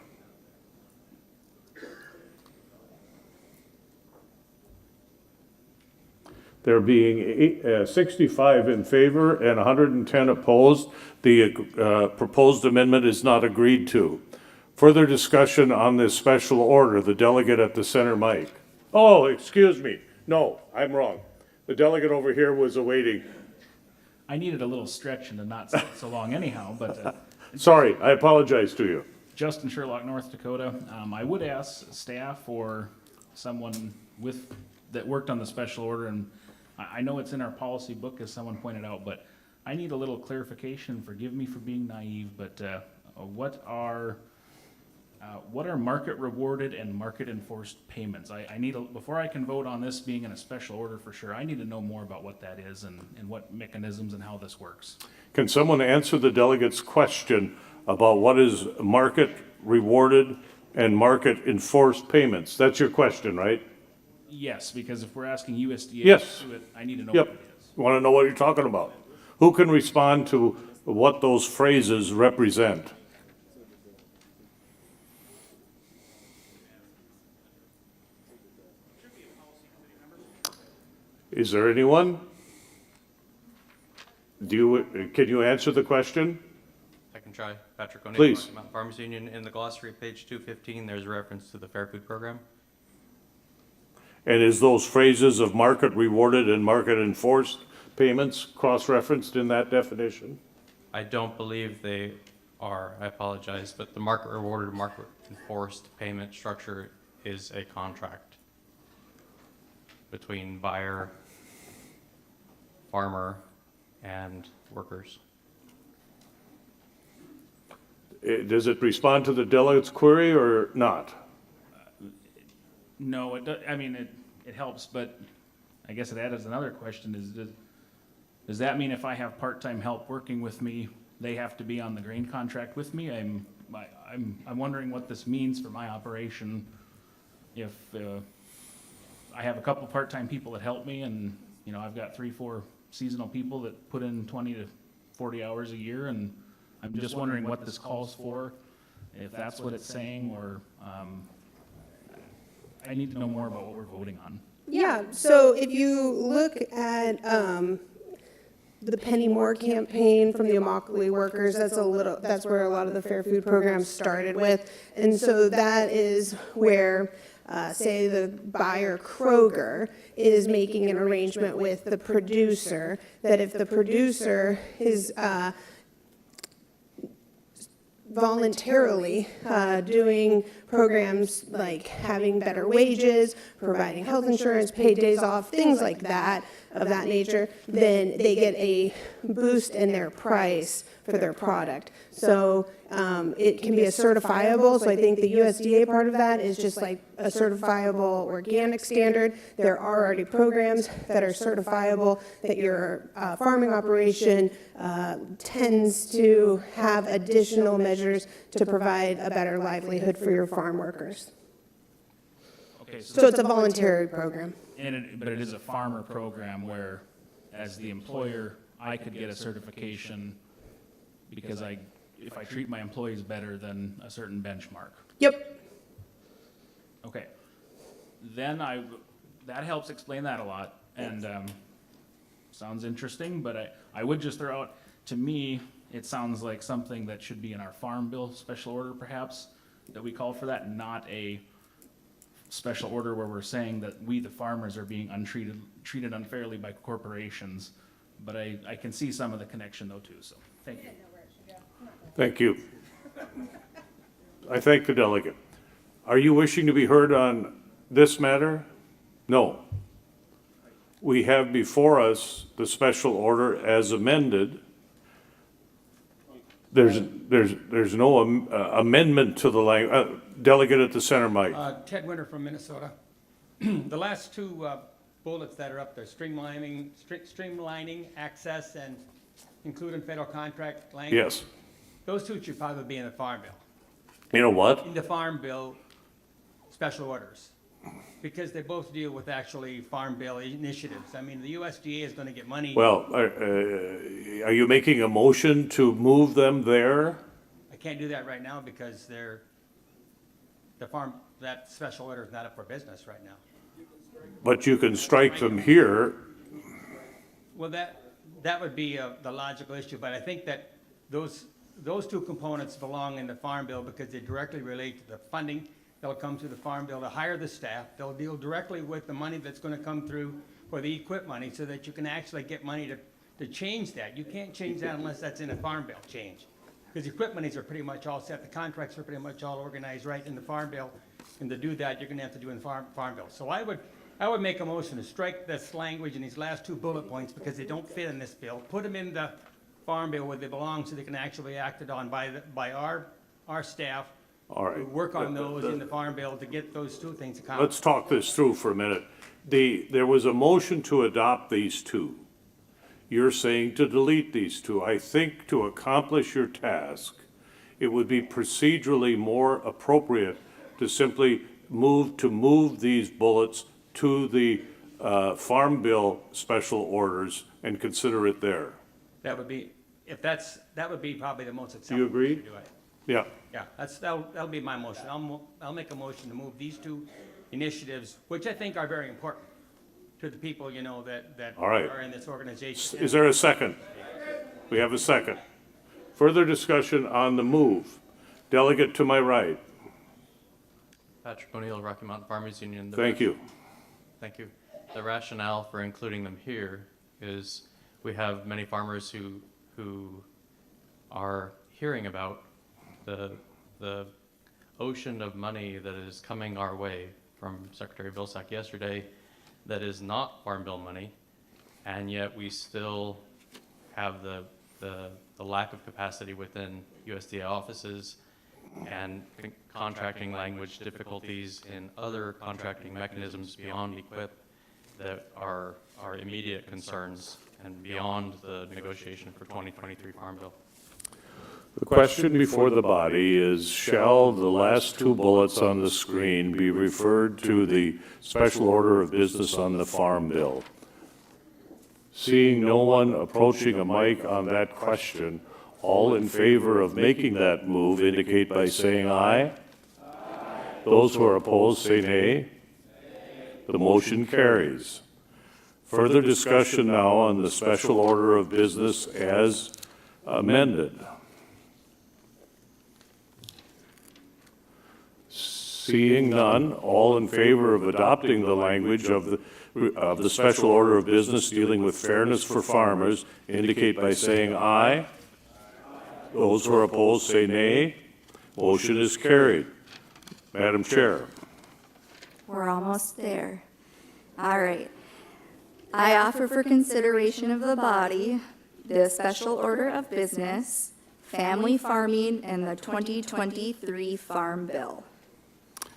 There being 65 in favor and 110 opposed, the proposed amendment is not agreed to. Further discussion on this special order, the delegate at the center mic. Oh, excuse me. No, I'm wrong. The delegate over here was awaiting. I needed a little stretch and to not sit so long anyhow, but. Sorry, I apologize to you. Justin Sherlock, North Dakota. I would ask staff or someone that worked on the special order, and I know it's in our policy book, as someone pointed out, but I need a little clarification. Forgive me for being naive, but what are market rewarded and market enforced payments? I need before I can vote on this being in a special order for sure, I need to know more about what that is and what mechanisms and how this works. Can someone answer the delegate's question about what is market rewarded and market enforced payments? That's your question, right? Yes, because if we're asking USDA Yes. to do it, I need to know Yep. what it is. Want to know what you're talking about? Who can respond to what those phrases represent? Is there anyone? Can you answer the question? I can try. Patrick O'Neill, Please. Rocky Mountain Farmers Union. In the glossary, page 215, there's a reference to the Fair Food Program. And is those phrases of market rewarded and market enforced payments cross-referenced in that definition? I don't believe they are. I apologize, but the market rewarded, market enforced payment structure is a contract between buyer, farmer, and workers. Does it respond to the delegate's query or not? No, it helps, but I guess it adds another question does that mean if I have part-time help working with me, they have to be on the grain contract with me? I'm wondering what this means for my operation. If I have a couple part-time people that help me and, I've got 3-4 seasonal people that put in 20 to 40 hours a year, and I'm just wondering what this calls for, if that's what it's saying, or I need to know more about what we're voting on. Yeah, so if you look at the Penny Moore campaign from the Immokalee workers, that's where a lot of the Fair Food programs started with. And so that is where, say, the buyer Kroger is making an arrangement with the producer, that if the producer is voluntarily doing programs like having better wages, providing health insurance, paid days off, things like that, of that nature, then they get a boost in their price for their product. So it can be a certifiable, so I think the USDA part of that is just like a certifiable organic standard. There are already programs that are certifiable that your farming operation tends to have additional measures to provide a better livelihood for your farm workers. Okay, So it's a voluntary program. But it is a farmer program where, as the employer, I could get a certification because if I treat my employees better than a certain benchmark. Yep. Okay. Then that helps explain that a lot, and sounds interesting, but I would just throw out, to me, it sounds like something that should be in our farm bill special order perhaps, that we call for that, not a special order where we're saying that we, the farmers, are being treated unfairly by corporations. But I can see some of the connection though too, so thank you. Thank you. I thank the delegate. Are you wishing to be heard on This matter? No. We have before us the special order as amended. There's no amendment to the language. Delegate at the center mic. Ted Winter from Minnesota. The last two bullets that are up there, streamlining access and including federal contract language. Yes. Those two should probably be in the Farm Bill. You know what? In the Farm Bill, special orders. Because they both deal with actually Farm Bill initiatives. I mean, the USDA is going to get money. Well, are you making a motion to move them there? I can't do that right now because that special order is not up for business right now. But you can strike them here. Well, that would be the logical issue, but I think that those two components belong in the Farm Bill because they directly relate to the funding. They'll come to the Farm Bill to hire the staff. They'll deal directly with the money that's going to come through for the equip money so that you can actually get money to change that. You can't change that unless that's in a Farm Bill change. Because equip monies are pretty much all set. The contracts are pretty much all organized right in the Farm Bill. And to do that, you're going to have to do in the Farm Bill. So I would make a motion to strike this language in these last two bullet points because they don't fit in this bill. Put them in the Farm Bill where they belong so they can actually be acted on by our staff. All right. We work on those in the Farm Bill to get those two things accomplished. Let's talk this through for a minute. There was a motion to adopt these two. You're saying to delete these two. I think to accomplish your task, it would be procedurally more appropriate to simply move these bullets to the Farm Bill special orders and consider it there. That would be, that would be probably the most acceptable. Do you agree? way to do it. Yeah. Yeah, that'll be my motion. I'll make a motion to move these two initiatives, which I think are very important to the people, that All right. are in this organization. Is there a second? We have a second. Further discussion on the move. Delegate to my right. Patrick O'Neill, Rocky Mountain Farmers Union. Thank you. Thank you. The rationale for including them here is we have many farmers who are hearing about the ocean of money that is coming our way from Secretary Vilsack yesterday that is not Farm Bill money, and yet we still have the lack of capacity within USDA offices and contracting language difficulties in other contracting mechanisms beyond EQIP that are immediate concerns and beyond the negotiation for 2023 Farm Bill. The question before the body is, shall the last two bullets on the screen be referred to the special order of business on the Farm Bill? Seeing no one approaching a mic on that question, all in favor of making that move indicate by saying aye. Those who are opposed say nay. The motion carries. Further discussion now on the special order of business as amended. Seeing none, all in favor of adopting the language of the special order of business dealing with fairness for farmers indicate by saying aye. Those who are opposed say nay. Motion is carried. Madam Chair. We're almost there. All right. I offer for consideration of the body the special order of business, family farming, and the 2023 Farm Bill.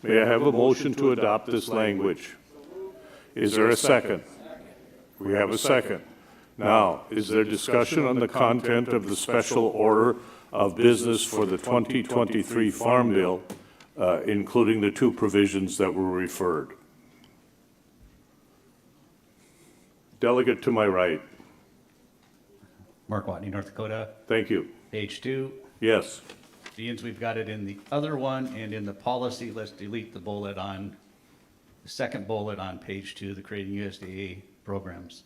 May I have a motion to adopt this language? Is there a second? We have a second. Now, is there discussion on the content of the special order of business for the 2023 Farm Bill, including the two provisions that were referred? Delegate to my right. Mark Watney, North Dakota. Thank you. Page 2. Yes. Deans, we've got it in the other one and in the policy. Let's delete the bullet on, the second bullet on page 2, the creating USDA programs.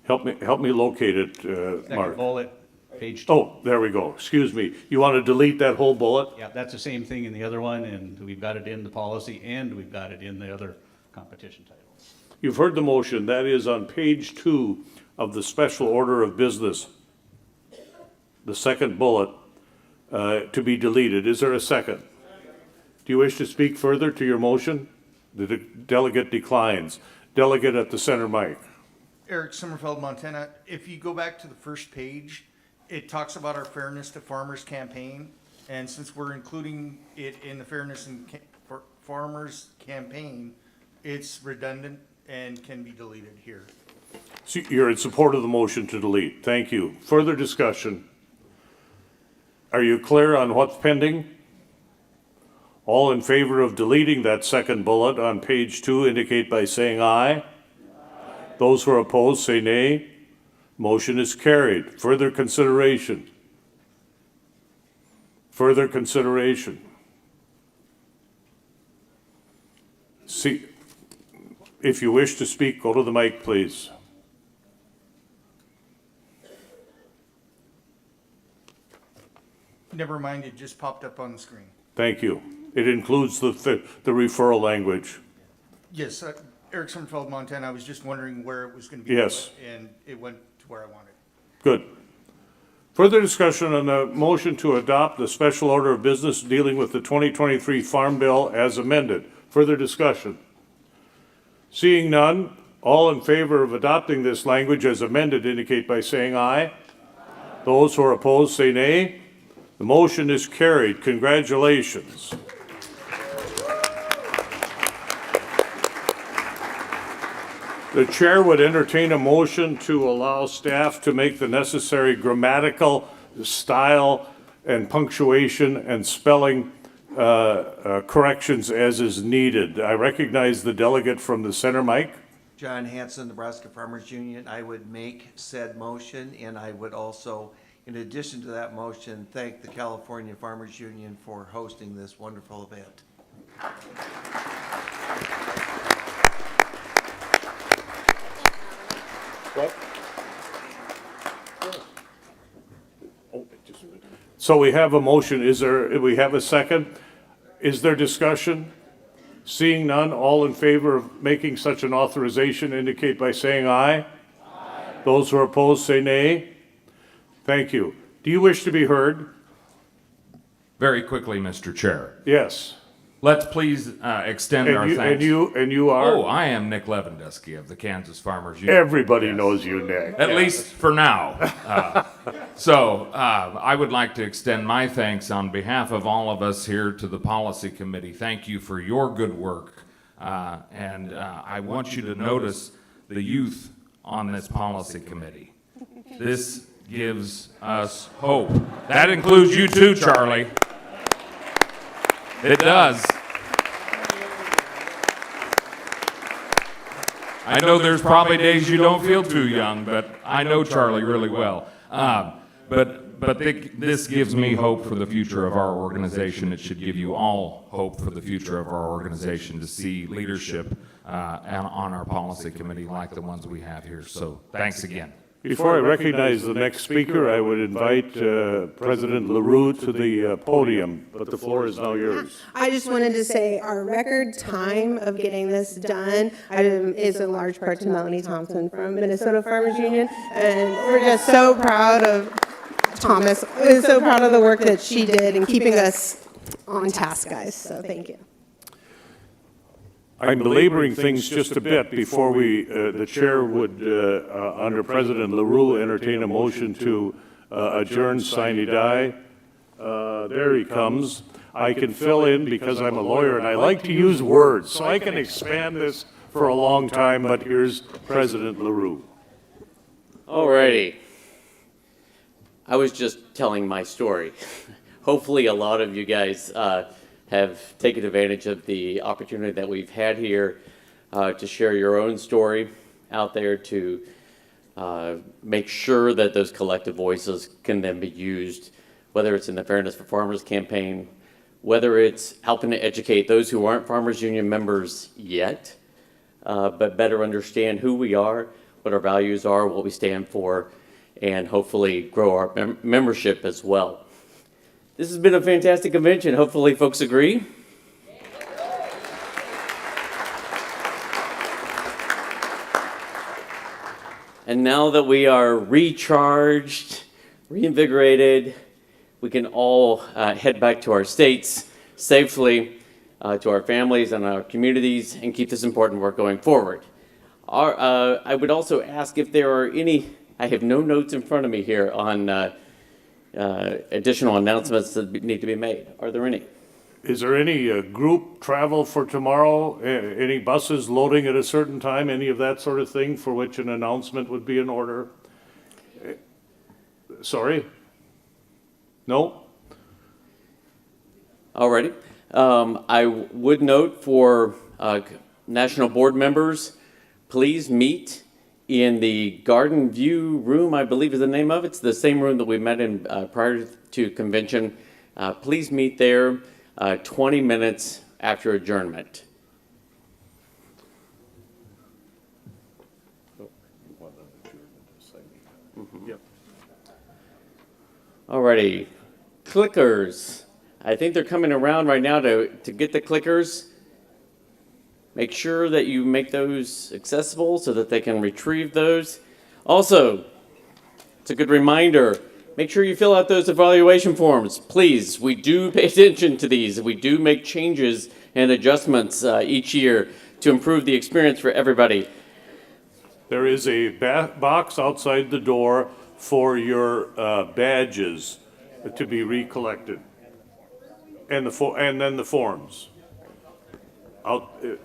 Help me locate it, Mark. Second bullet, page 2. Oh, there we go. Excuse me. You want to delete that whole bullet? Yeah, that's the same thing in the other one, and we've got it in the policy, and we've got it in the other competition title. You've heard the motion. That is on page 2 of the special order of business. The second bullet to be deleted. Is there a second? Do you wish to speak further to your motion? The delegate declines. Delegate at the center mic. Eric Sommerfeld, Montana. If you go back to the first page, it talks about our Fairness to Farmers campaign. And since we're including it in the Fairness for Farmers campaign, it's redundant and can be deleted here. So you're in support of the motion to delete. Thank you. Further discussion? Are you clear on what's pending? All in favor of deleting that second bullet on page 2 indicate by saying aye. Those who are opposed say nay. Motion is carried. Further consideration? Further consideration? See, if you wish to speak, go to the mic, please. Never mind, it just popped up on the screen. Thank you. It includes the referral language. Yes, Eric Sommerfeld, Montana. I was just wondering where it was going to be. Yes. Put, and it went to where I wanted. Good. Further discussion on the motion to adopt the special order of business dealing with the 2023 Farm Bill as amended. Further discussion? Seeing none, all in favor of adopting this language as amended indicate by saying aye. Those who are opposed say nay. The motion is carried. Congratulations. The chair would entertain a motion to allow staff to make the necessary grammatical, style, and punctuation and spelling corrections as is needed. I recognize the delegate from the center mic. John Hanson, Nebraska Farmers Union. I would make said motion, and I would also, in addition to that motion, thank the California Farmers Union for hosting this wonderful event. So we have a motion. We have a second? Is there discussion? Seeing none, all in favor of making such an authorization indicate by saying aye. Aye. Those who are opposed say nay. Thank you. Do you wish to be heard? Very quickly, Mr. Chair. Yes. Let's please extend our thanks. And you are? Oh, I am Nick Lewandowski of the Kansas Farmers Union. Everybody knows you, Nick. At least for now. I would like to extend my thanks on behalf of all of us here to the Policy Committee. Thank you for your good work. I want you to notice the youth on this Policy Committee. This gives us hope. That includes you too, Charlie. It does. I know there's probably days you don't feel too young, but I know Charlie really well. This gives me hope for the future of our organization. It should give you all hope for the future of our organization to see leadership on our policy committee like the ones we have here. So thanks again. Before I recognize the next speaker, I would invite President LaRue to the podium, but the floor is now yours. I just wanted to say our record time of getting this done is in large part to Melanie Thompson from Minnesota Farmers Union, and we're just so proud of Thomas. We're so proud of the work that she did in keeping us on task, guys, so thank you. I'm belaboring things just a bit before the chair would, under President LaRue, entertain a motion to adjourn sine die. There he comes. I can fill in because I'm a lawyer and I like to use words, so I can expand this for a long time, but here's President LaRue. All righty. I was just telling my story. Hopefully a lot of you guys have taken advantage of the opportunity that we've had here to share your own story out there, to make sure that those collective voices can then be used, whether it's in the Fairness for Farmers campaign, whether it's helping to educate those who aren't Farmers Union members yet, but better understand who we are, what our values are, what we stand for, and hopefully grow our membership as well. This has been a fantastic convention. Hopefully folks agree. And now that we are recharged, reinvigorated, we can all head back to our states safely. to our families and our communities and keep this important work going forward. I would also ask if there are any, I have no notes in front of me here on additional announcements that need to be made. Are there any? Is there any group travel for tomorrow? Any buses loading at a certain time? Any of that sort of thing for which an announcement would be in order? Sorry? No? Alrighty. I would note for national board members, please meet in the Garden View room, I believe is the name of it. It's the same room that we met in prior to convention. Please meet there 20 minutes after adjournment. Yep. Alrighty, clickers. I think they're coming around right now to get the clickers. Make sure that you make those accessible so that they can retrieve those. Also, it's a good reminder, make sure you fill out those evaluation forms. Please, we do pay attention to these. We do make changes and adjustments each year to improve the experience for everybody. There is a box outside the door for your badges to be recollected. And then the forms.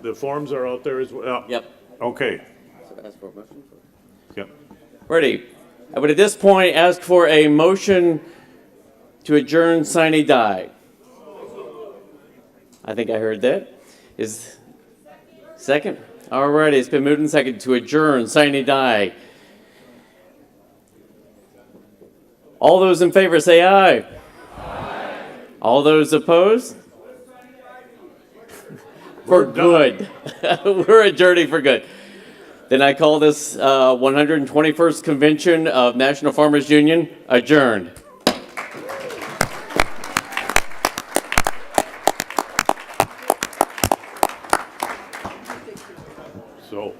The forms are out there as well? Yep. Okay. So ask for a motion for... Yep. Ready. I would at this point ask for a motion to adjourn sine die. I think I heard that. Is second? Alrighty, it's been moved and seconded to adjourn sine die. All those in favor say aye. Aye. All those opposed? For good. We're adjourning for good. Then I call this 121st Convention of National Farmers Union adjourned. So